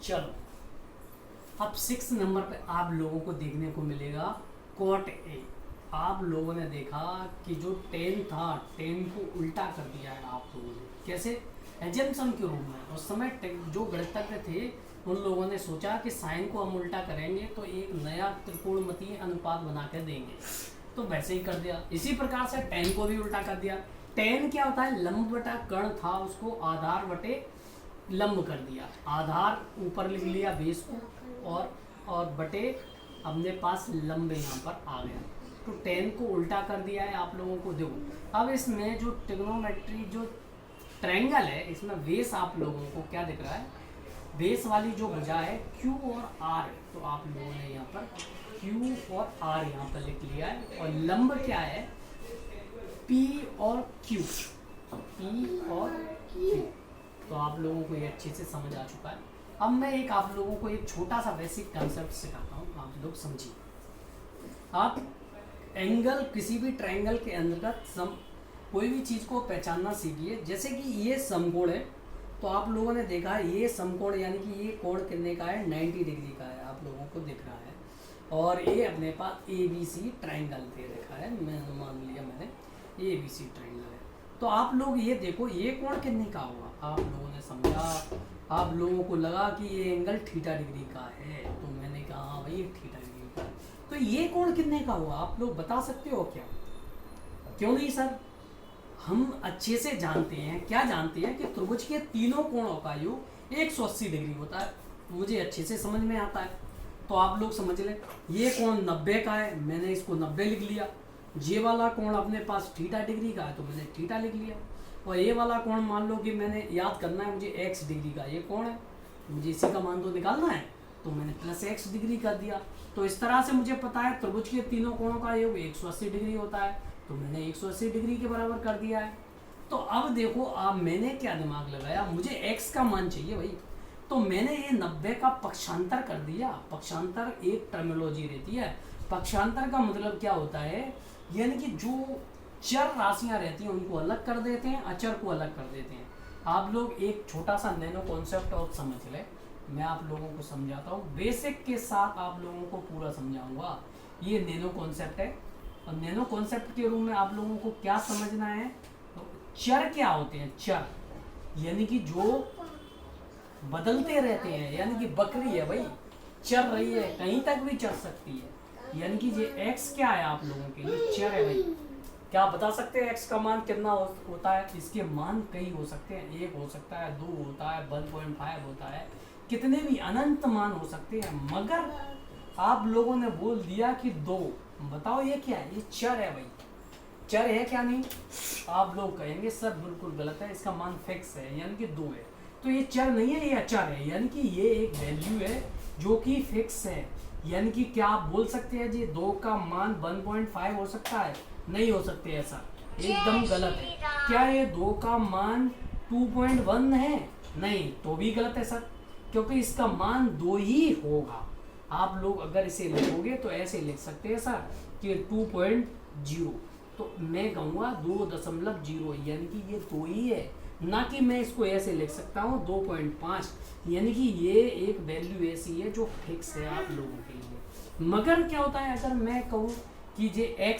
चलो, अब 6 नंबर पे आप लोगों को देखने को मिलेगा कॉट ए। आप लोगों ने देखा कि जो 10 था 10 को उल्टा कर दिया है आप लोगों ने। कैसे? एजम्पशन के रूप में। उस समय जो गणितज्ञ थे उन लोगों ने सोचा कि साइन को हम उल्टा करेंगे तो एक नया त्रिकोणमितीय अनुपात बना कर देंगे, तो वैसे ही कर दिया। इसी प्रकार से 10 को भी उल्टा कर दिया। 10 क्या होता है? लंब बटा कर्ण था, उसको आधार बटे लंब कर दिया। आधार ऊपर लिख लिया बेस को, और बटे अपने पास लंब यहाँ पर आ गया। तो 10 को उल्टा कर दिया है आप लोगों को। देखो अब इसमें जो ट्रिग्नोमेट्री जो ट्रायंगल है, इसमें बेस आप लोगों को क्या दिख रहा है? बेस वाली जो भुजा है Q और R है, तो आप लोगों ने यहाँ पर Q और R यहाँ पर लिख लिया है। और लंब क्या है? P और Q, P और Q। तो आप लोगों को ये अच्छे से समझ आ चुका है। अब मैं आप लोगों को एक छोटा सा बेसिक कंसेप्ट सिखाता हूँ, आप लोग समझिए। आप एंगल किसी भी ट्रायंगल के अंतर्गत कोई भी चीज़ को पहचानना सीखिए। जैसे कि ये समकोण है, तो आप लोगों ने देखा ये समकोण यानी कि ये कोण कितने का है? 90 डिग्री का है, आप लोगों को दिख रहा है। और ये अपने पास ABC ट्रायंगल दे रखा है, मैं मान लिया मैंने ABC ट्रायंगल है। तो आप लोग ये देखो ये कोण कितने का होगा? आप लोगों ने समझा, आप लोगों को लगा कि ये एंगल थीटा डिग्री का है, तो मैंने कहा हाँ भाई थीटा डिग्री का है। तो ये कोण कितने का हुआ? आप लोग बता सकते हो क्या? क्यों नहीं सर, हम अच्छे से जानते हैं। क्या जानते हैं? कि त्रिभुज के तीनों कोणों का योग 180 डिग्री होता है। मुझे अच्छे से समझ में आता है। तो आप लोग समझ लें, ये कोण 90 का है, मैंने इसको 90 लिख लिया। ये वाला कोण अपने पास थीटा डिग्री का है, तो मैंने थीटा लिख लिया। और ये वाला कोण मान लो कि मैंने याद करना है मुझे x डिग्री का ये कोण है, मुझे इसी का मान तो निकालना है, तो मैंने प्लस x डिग्री कर दिया। तो इस तरह से मुझे पता है त्रिभुज के तीनों कोणों का योग 180 डिग्री होता है, तो मैंने 180 डिग्री के बराबर कर दिया है। तो अब देखो आप मैंने क्या दिमाग लगाया, मुझे x का मान चाहिए भाई, तो मैंने ये 90 का पक्षांतर कर दिया। पक्षांतर एक टर्मिनोलॉजी रहती है। पक्षांतर का मतलब क्या होता है? यानी कि जो चर राशियां रहती हैं उनको अलग कर देते हैं, अचर को अलग कर देते हैं। आप लोग एक छोटा सा नैनो कॉन्सेप्ट और समझ लें, मैं आप लोगों को समझाता हूँ। बेसिक के साथ आप लोगों को पूरा समझाऊंगा। ये नैनो कॉन्सेप्ट है, और नैनो कॉन्सेप्ट के रूप में आप लोगों को क्या समझना है? तो चर क्या होते हैं? चर यानी कि जो बदलते रहते हैं, यानी कि बकरी है भाई, चल रही है, कहीं तक भी चल सकती है। यानी कि ये x क्या है आप लोगों के लिए? चर है भाई। क्या बता सकते हैं x का मान कितना होता है? इसके मान कई हो सकते हैं, 1 हो सकता है, 2 होता है, 1.5 होता है, कितने भी अनंत मान हो सकते हैं। मगर आप लोगों ने बोल दिया कि 2। बताओ ये क्या है? ये चर है भाई। चर है क्या? नहीं, आप लोग कहेंगे सर बिल्कुल गलत है, इसका मान फिक्स है, यानी कि 2 है। तो ये चर नहीं है, ये अचर है, यानी कि ये एक वैल्यू है जो कि फिक्स है। यानी कि क्या आप बोल सकते हैं जी 2 का मान 1.5 हो सकता है? नहीं हो सकते, ऐसा एकदम गलत है। क्या ये 2 का मान 2.1 है? नहीं, तो भी गलत है सर, क्योंकि इसका मान 2 ही होगा। आप लोग अगर इसे लिखोगे तो ऐसे लिख सकते हैं सर कि 2.0, तो मैं कहूँगा 2.0, यानी कि ये 2 ही है, ना कि मैं इसको ऐसे लिख सकता हूँ 2.5, यानी कि ये एक वैल्यू ऐसी है जो फिक्स है आप लोगों के लिए। मगर क्या होता है अगर मैं कहूँ कि ये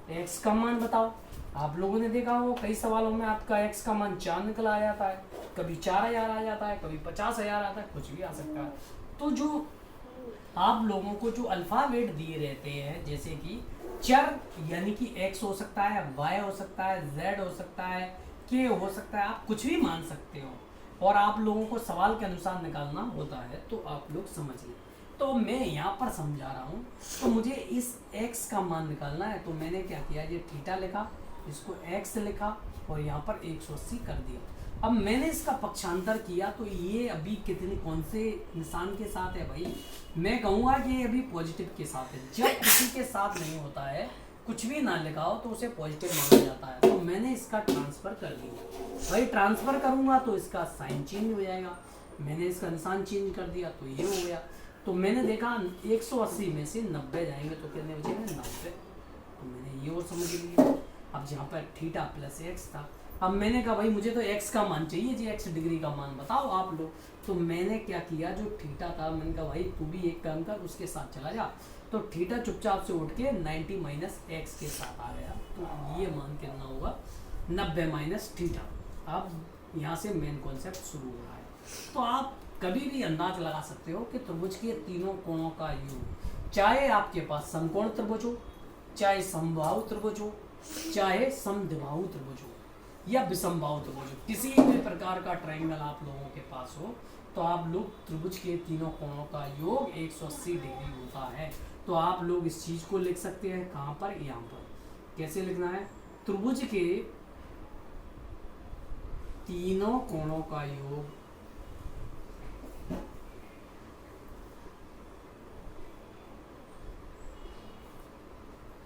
x का मान बताओ? आप लोगों ने देखा हो कई सवालों में आपका x का मान 4 निकल आ जाता है, कभी 4000 आ जाता है, कभी 50,000 आता है, कुछ भी आ सकता है। तो जो आप लोगों को जो अल्फाबेट दिए रहते हैं, जैसे कि चर यानी कि x हो सकता है, y हो सकता है, z हो सकता है, k हो सकता है, आप कुछ भी मान सकते हो, और आप लोगों को सवाल के अनुसार निकालना होता है, तो आप लोग समझ लें। तो मैं यहाँ पर समझा रहा हूँ, तो मुझे इस x का मान निकालना है, तो मैंने क्या किया, ये थीटा लिखा, इसको x लिखा, और यहाँ पर 180 कर दिया। अब मैंने इसका पक्षांतर किया, तो ये अभी कितने कौन से निशान के साथ है भाई? मैं कहूँगा कि ये अभी पॉजिटिव के साथ है। जब किसी के साथ नहीं होता है, कुछ भी ना लिखा हो, तो उसे पॉजिटिव माना जाता है। तो मैंने इसका ट्रांसफर कर दिया भाई। ट्रांसफर करूँगा तो इसका साइन चेंज हो जाएगा, मैंने इसका निशान चेंज कर दिया, तो ये हो गया। तो मैंने देखा 180 में से 90 जाएंगे तो कितने बचेंगे? 90। तो मैंने ये और समझ लिया। अब जहाँ पर थीटा प्लस x था, अब मैंने कहा भाई मुझे तो x का मान चाहिए जी, x डिग्री का मान बताओ आप लोग। तो मैंने क्या किया, जो थीटा था मैंने कहा भाई तू भी एक काम कर, उसके साथ चला जा। तो थीटा चुपचाप से उठ के 90 माइनस एक्स के साथ आ गया। तो ये मान कितना होगा, 90 माइनस थीटा। अब यहाँ से मेन कॉन्सेप्ट शुरू हो रहा है। तो आप कभी भी अंदाज लगा सकते हो कि त्रिभुज के तीनों कोणों का योग, चाहे आपके पास समकोण त्रिभुज हो, चाहे समबाहु त्रिभुज हो, चाहे समद्विबाहु त्रिभुज हो, या विषमबाहु त्रिभुज हो, किसी भी प्रकार का ट्रायंगल आप लोगों के पास हो, तो आप लोग त्रिभुज के तीनों कोणों का योग 180 डिग्री होता है। तो आप लोग इस चीज को लिख सकते हैं कहाँ पर, यहाँ पर। कैसे लिखना है, त्रिभुज के तीनों कोणों का योग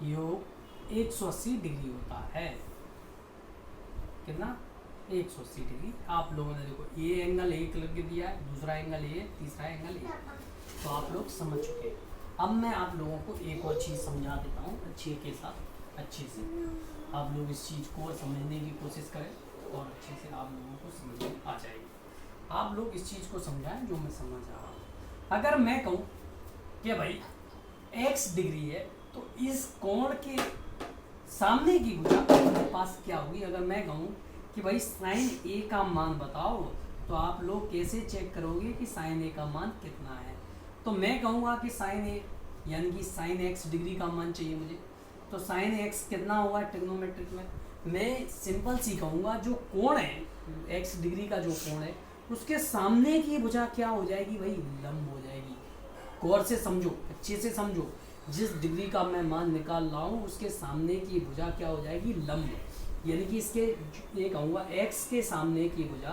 योग 180 डिग्री होता है। कितना, 180 डिग्री। आप लोगों ने देखो ये एंगल एक करके दिया है, दूसरा एंगल ये, तीसरा एंगल ये, तो आप लोग समझ चुके हैं। अब मैं आप लोगों को एक और चीज़ समझा देता हूँ अच्छे के साथ, अच्छे से आप लोग इस चीज़ को समझने की कोशिश करें और अच्छे से आप लोगों को समझ में आ जाएगी। आप लोग इस चीज़ को समझाएं जो मैं समझ रहा हूँ। अगर मैं कहूँ कि भाई x डिग्री है, तो इस कोण के सामने की भुजा अपने पास क्या होगी। अगर मैं कहूँ कि भाई साइन ए का मान बताओ, तो आप लोग कैसे चेक करोगे कि साइन ए का मान कितना है। तो मैं कहूँगा कि साइन ए यानी कि साइन एक्स डिग्री का मान चाहिए मुझे। तो साइन एक्स कितना होगा ट्रिग्नोमेट्रिक में, मैं सिंपल सी कहूँगा जो कोण है एक्स डिग्री का, जो कोण है उसके सामने की भुजा क्या हो जाएगी भाई, लंब हो जाएगी। गौर से समझो, अच्छे से समझो, जिस डिग्री का मैं मान निकाल रहा हूँ उसके सामने की भुजा क्या हो जाएगी, लंब। यानी कि इसके ये कहूँगा x के सामने की भुजा,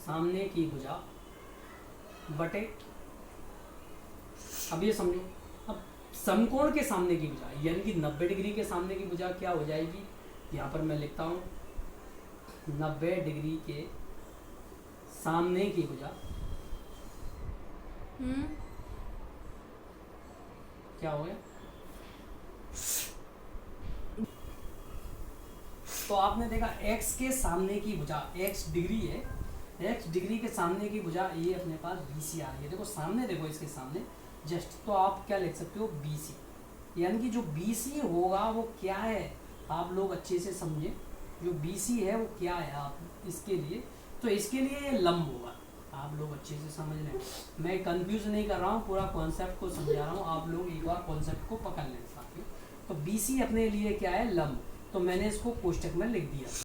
सामने की भुजा बटे, अब ये समझो, अब समकोण के सामने की भुजा यानी कि 90 डिग्री के सामने की भुजा क्या हो जाएगी, यहाँ पर मैं लिखता हूँ 90 डिग्री के सामने की भुजा क्या हो गया। तो आपने देखा x के सामने की भुजा, x डिग्री है, x डिग्री के सामने की भुजा ये अपने पास BC आ रही है। देखो सामने, देखो इसके सामने जस्ट, तो आप क्या लिख सकते हो BC। यानी कि जो BC होगा वो क्या है, आप लोग अच्छे से समझे, जो BC है वो क्या है आप इसके लिए, तो इसके लिए ये लंब होगा। आप लोग अच्छे से समझ लें, मैं कंफ्यूज नहीं कर रहा हूँ, पूरा कॉन्सेप्ट को समझा रहा हूँ, आप लोग एक बार कॉन्सेप्ट को पकड़ लें साथियों। तो BC अपने लिए क्या है, लंब। तो मैंने इसको कोष्टक में लिख दिया।